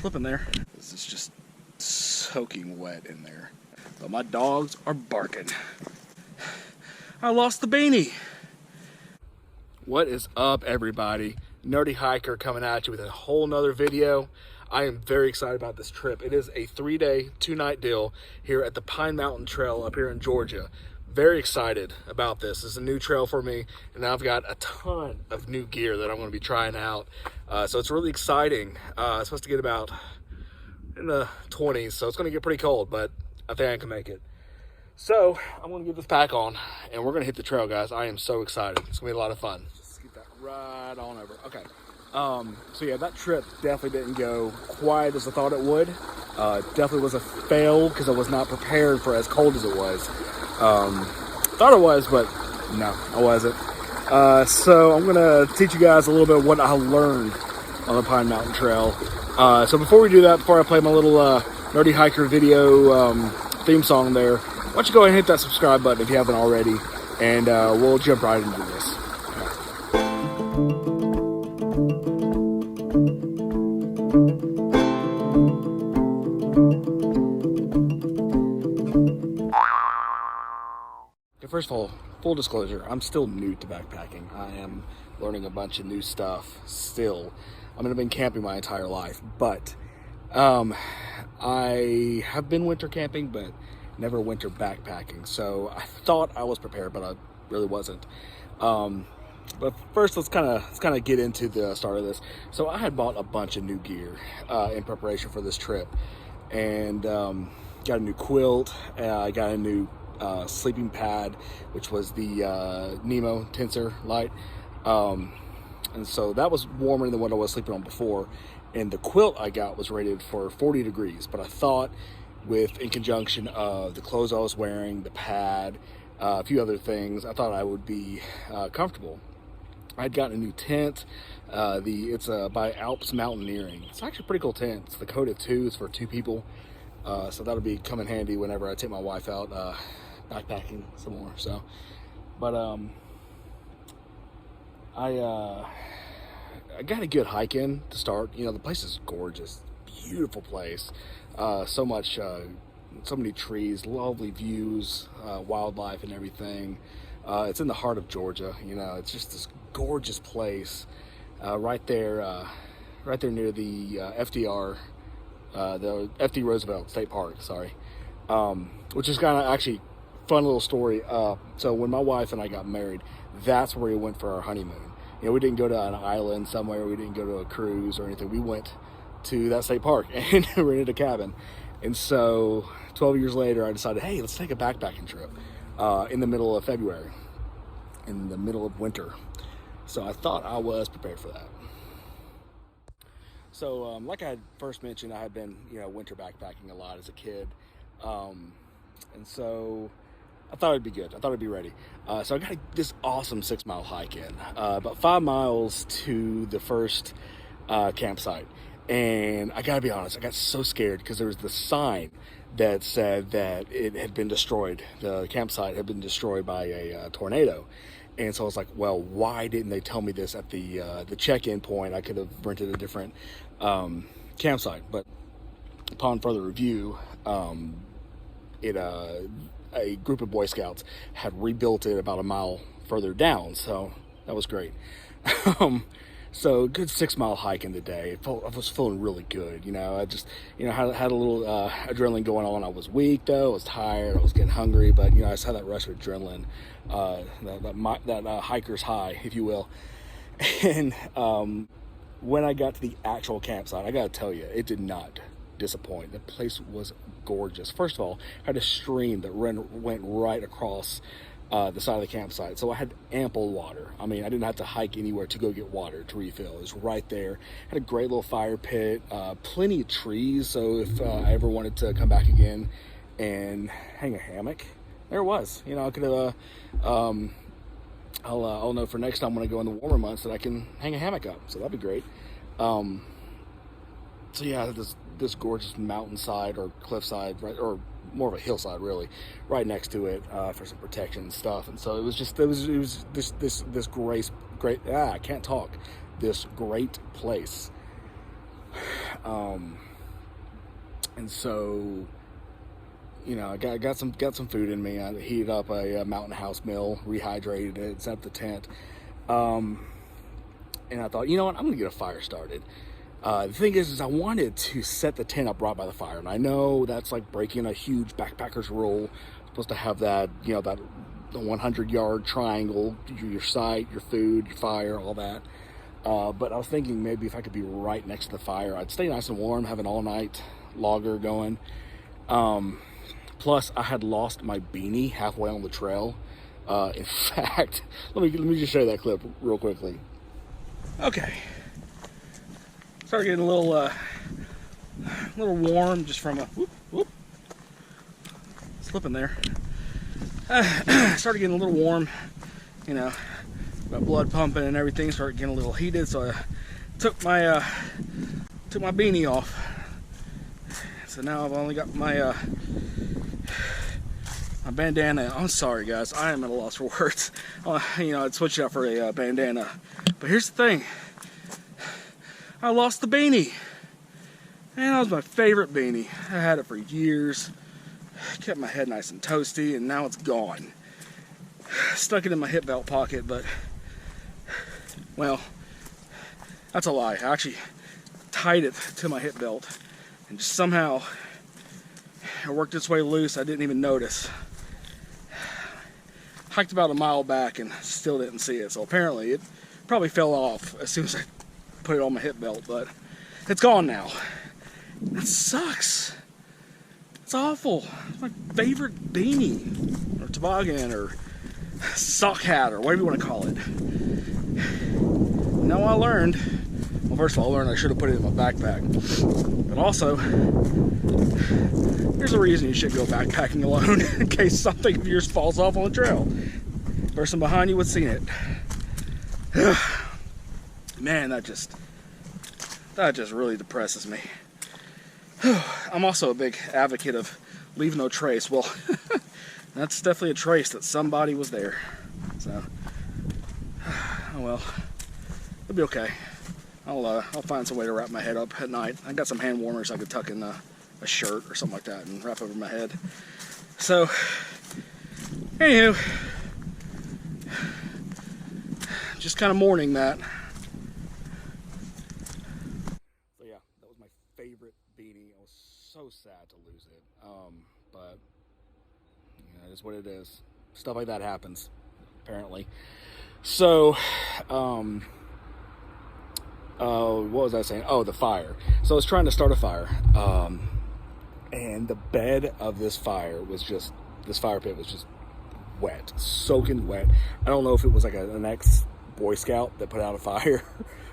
slipping there. This is just soaking wet in there. But my dogs are barking. I lost the Beanie. What is up, everybody? Nerdy Hiker coming at you with a whole nother video. I am very excited about this trip. It is a 3-day, 2-night deal here at the Pine Mountain Trail up here in Georgia. Very excited about this. This is a new trail for me, and I've got a ton of new gear that I'm going to be trying out. So it's really exciting. It's supposed to get about in the 20s, so it's going to get pretty cold, but I think I can make it. So I'm going to get this pack on, and we're going to hit the trail, guys. I am so excited. It's going to be a lot of fun. Just get that right on over. Okay. So yeah, that trip definitely didn't go quite as I thought it would. Definitely was a fail because I was not prepared for as cold as it was. Thought it was, but no, I wasn't. So I'm gonna teach you guys a little bit of what I learned on the Pine Mountain Trail. So before we do that, before I play my little Nerdy Hiker video theme song there, why don't you go ahead and hit that subscribe button if you haven't already, and we'll jump right into this. First of all, full disclosure, I'm still new to backpacking. I am learning a bunch of new stuff still. I mean, I've been camping my entire life, but I have been winter camping, but never winter backpacking. So I thought I was prepared, but I really wasn't. But first, let's kind of get into the start of this. So I had bought a bunch of new gear in preparation for this trip, and got a new quilt. I got a new sleeping pad, which was the Nemo Tensor Light, and so that was warmer than what I was sleeping on before, and the quilt I got was rated for 40 degrees, but I thought in conjunction of the clothes I was wearing, the pad, a few other things, I thought I would be comfortable. I'd gotten a new tent. It's by Alps Mountaineering. It's actually a pretty cool tent. It's the Coda 2. It's for 2 people, so that'll be come in handy whenever I take my wife out backpacking some more. So, but I got a good hike in to start. You know, the place is gorgeous, beautiful place. So many trees, lovely views, wildlife and everything. It's in the heart of Georgia. You know, it's just this gorgeous place, right there near the FDR, the FD Roosevelt State Park. Sorry, which is kind of actually fun little story. So when my wife and I got married, that's where we went for our honeymoon. You know, we didn't go to an island somewhere. We didn't go to a cruise or anything. We went to that state park and rented a cabin. And so 12 years later, I decided, hey, let's take a backpacking trip in the middle of February, in the middle of winter. So I thought I was prepared for that. So like I had first mentioned, I had been, winter backpacking a lot as a kid. And so I thought it'd be good. I thought I'd be ready. So I got this awesome 6-mile hike in, about 5 miles to the first campsite. And I gotta be honest, I got so scared because there was the sign that said that it had been destroyed. The campsite had been destroyed by a tornado. And so I was like, well, why didn't they tell me this at the check-in point? I could have rented a different campsite. But upon further review, a group of Boy Scouts had rebuilt it about a mile further down, so that was great. So good 6-mile hike in the day. I was feeling really good. I just had a little adrenaline going on. I was weak though. I was tired. I was getting hungry, but I just had that rush of adrenaline, that hiker's high, if you will. And when I got to the actual campsite, I got to tell you, it did not disappoint. The place was gorgeous. First of all, I had a stream that went right across the side of the campsite, so I had ample water. I mean, I didn't have to hike anywhere to go get water to refill. It was right there. Had a great little fire pit, plenty of trees, so if I ever wanted to come back again and hang a hammock, there it was. I could have I'll know for next time when I go in the warmer months that I can hang a hammock up, so that'd be great. So yeah, this gorgeous mountainside or cliffside, right, or more of a hillside really, right next to it for some protection and stuff. And so it was this great I can't talk, this great place. And so, you know, I got some food in me. I heated up a Mountain House meal, rehydrated it, set up the tent, and I thought, you know what, I'm gonna get a fire started. The thing is I wanted to set the tent up right by the fire, and I know that's like breaking a huge backpacker's rule. I'm supposed to have that, you know, that the 100-yard triangle, your site, your food, your fire, all that. But I was thinking maybe if I could be right next to the fire, I'd stay nice and warm, have an all-night logger going. Plus, I had lost my beanie halfway on the trail. In fact, let me just show you that clip real quickly. Okay. Started getting a little warm just from a slipping there. Started getting a little warm, you know, my blood pumping and everything. Started getting a little heated, so I took my beanie off. So now I've only got my bandana. I'm sorry, guys. I am at a loss for words. You know, I'd switch it out for a bandana. But here's the thing. I lost the beanie. And that was my favorite beanie. I had it for years. Kept my head nice and toasty, and now it's gone. Stuck it in my hip belt pocket, but, well, that's a lie. I actually tied it to my hip belt, and just somehow it worked its way loose. I didn't even notice. Hiked about a mile back and still didn't see it, so apparently it probably fell off as soon as I put it on my hip belt, but it's gone now. That sucks. It's awful. It's my favorite beanie, or toboggan, or sock hat, or whatever you want to call it. Now I learned, well, first of all, I learned I should have put it in my backpack. But also, there's a reason you should go backpacking alone in case something of yours falls off on the trail. The person behind you would have seen it. Man, that just really depresses me. I'm also a big advocate of leave no trace. Well, that's definitely a trace that somebody was there. So, oh well, it'll be okay. I'll find some way to wrap my head up at night. I got some hand warmers I could tuck in a shirt or something like that and wrap over my head. So, anywho, just kind of mourning that. So yeah, that was my favorite beanie. I was so sad to lose it. But you know, it is what it is. Stuff like that happens, apparently. So, what was I saying? Oh, the fire. So I was trying to start a fire. And the bed of this fire pit was just wet, soaking wet. I don't know if it was like an ex-Boy Scout that put out a fire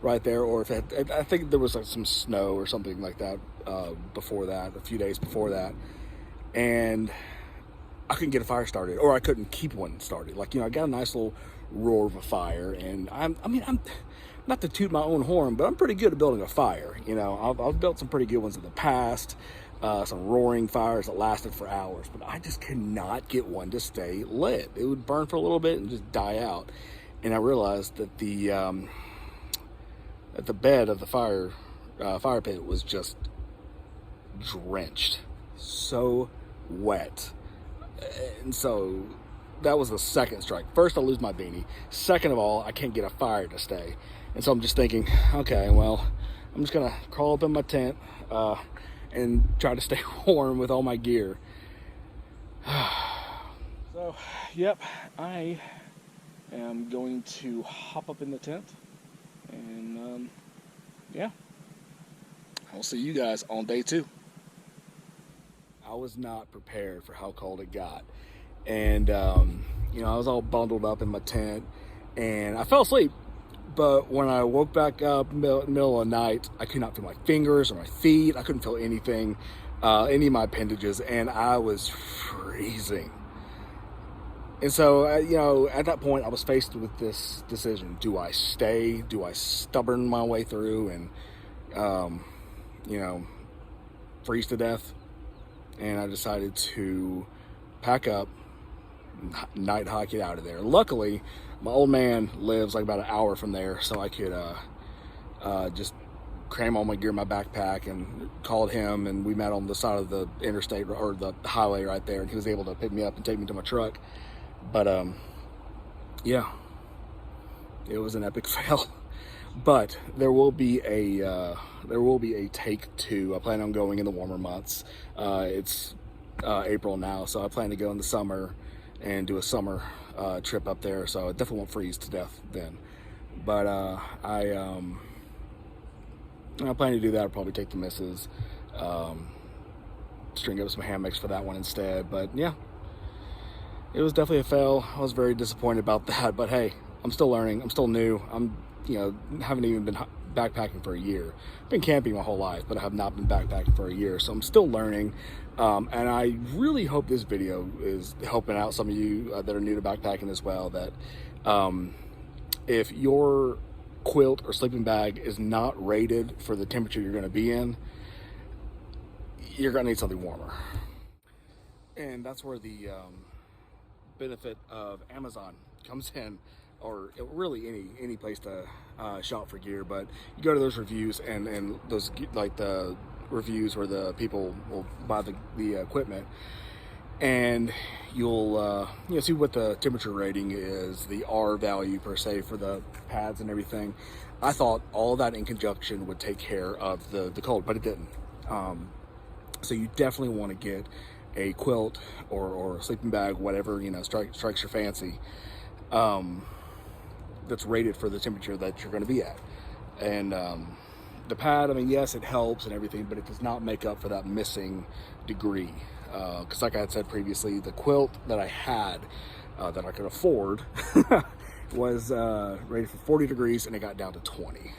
right there, or if I think there was like some snow or something like that before that, a few days before that. And I couldn't get a fire started, or I couldn't keep one started. Like, you know, I got a nice little roar of a fire, and I'm not to toot my own horn, but I'm pretty good at building a fire. You know, I've built some pretty good ones in the past. Some roaring fires that lasted for hours, but I just could not get one to stay lit. It would burn for a little bit and just die out. And I realized that the bed of the fire pit was just drenched, so wet. And so that was the second strike. First, I lose my beanie. Second of all, I can't get a fire to stay. And so I'm just thinking, okay, well, I'm just gonna crawl up in my tent and try to stay warm with all my gear. So, yep, I am going to hop up in the tent, and yeah, I'll see you guys on day 2. I was not prepared for how cold it got, and you know, I was all bundled up in my tent, and I fell asleep. But when I woke back up in the middle of the night, I could not feel my fingers or my feet. I couldn't feel anything, any of my appendages, and I was freezing. And so, you know, at that point, I was faced with this decision. Do I stay? Do I stubborn my way through and, you know, freeze to death? And I decided to pack up, night hike it out of there. Luckily, my old man lives like about an hour from there, so I could just cram all my gear in my backpack, and called him, and we met on the side of the interstate or the highway right there, and he was able to pick me up and take me to my truck. But yeah, it was an epic fail. But there will be a take two. I plan on going in the warmer months. It's April now, so I plan to go in the summer and do a summer trip up there. So I definitely won't freeze to death then. But I plan to do that. I'll probably take the missus, string up some hammocks for that one instead. But yeah, it was definitely a fail. I was very disappointed about that. But hey, I'm still learning. I'm still new. Haven't even been backpacking for a year. I've been camping my whole life, but I have not been backpacking for a year, so I'm still learning. And I really hope this video is helping out some of you that are new to backpacking as well, that if your quilt or sleeping bag is not rated for the temperature you're going to be in, you're going to need something warmer. And that's where the benefit of Amazon comes in, or really any place to shop for gear. But you go to those reviews, and those, like the reviews where the people will buy the equipment, and you'll see what the temperature rating is, the R value per se for the pads and everything. I thought all that in conjunction would take care of the cold, but it didn't. So you definitely want to get a quilt or a sleeping bag, whatever strikes your fancy, that's rated for the temperature that you're going to be at. And the pad, I mean, yes, it helps and everything, but it does not make up for that missing degree. Because like I had said previously, the quilt that I had that I could afford was rated for 40 degrees, and it got down to 20.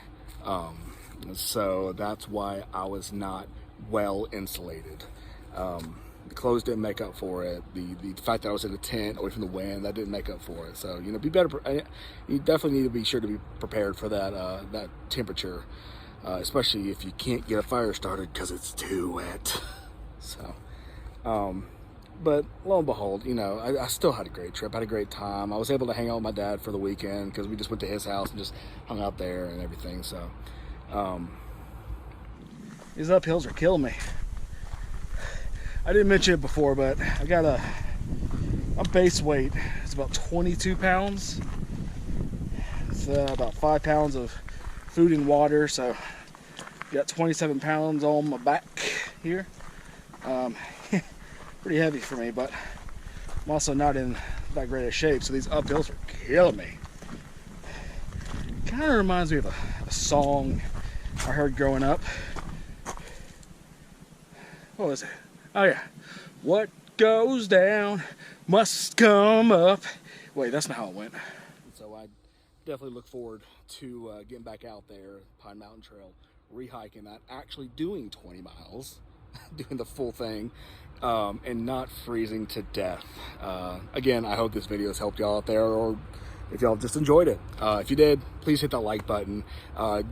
So that's why I was not well insulated. The clothes didn't make up for it. The fact that I was in a tent away from the wind, that didn't make up for it. So be better. You definitely need to be sure to be prepared for that temperature, especially if you can't get a fire started because it's too wet. So, but lo and behold, I still had a great trip. I had a great time. I was able to hang out with my dad for the weekend because we just went to his house and just hung out there and everything. So, these uphills are killing me. I didn't mention it before, but I got my base weight is about 22 pounds. It's about 5 pounds of food and water, so got 27 pounds on my back here. Pretty heavy for me, but I'm also not in that great of shape, so these uphills are killing me. Kind of reminds me of a song I heard growing up. What was it? Oh yeah, what goes down must come up. Wait, that's not how it went. So I definitely look forward to getting back out there, Pine Mountain Trail, rehiking that, actually doing 20 miles, doing the full thing, and not freezing to death. Again, I hope this video has helped y'all out there, or if y'all just enjoyed it. If you did, please hit that like button.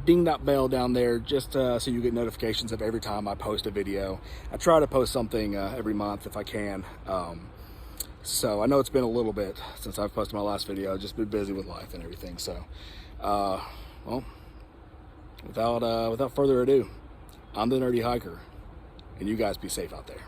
Ding that bell down there just so you get notifications of every time I post a video. I try to post something every month if I can. So I know it's been a little bit since I've posted my last video. I've just been busy with life and everything. So, well, without further ado, I'm the Nerdy Hiker, and you guys be safe out there.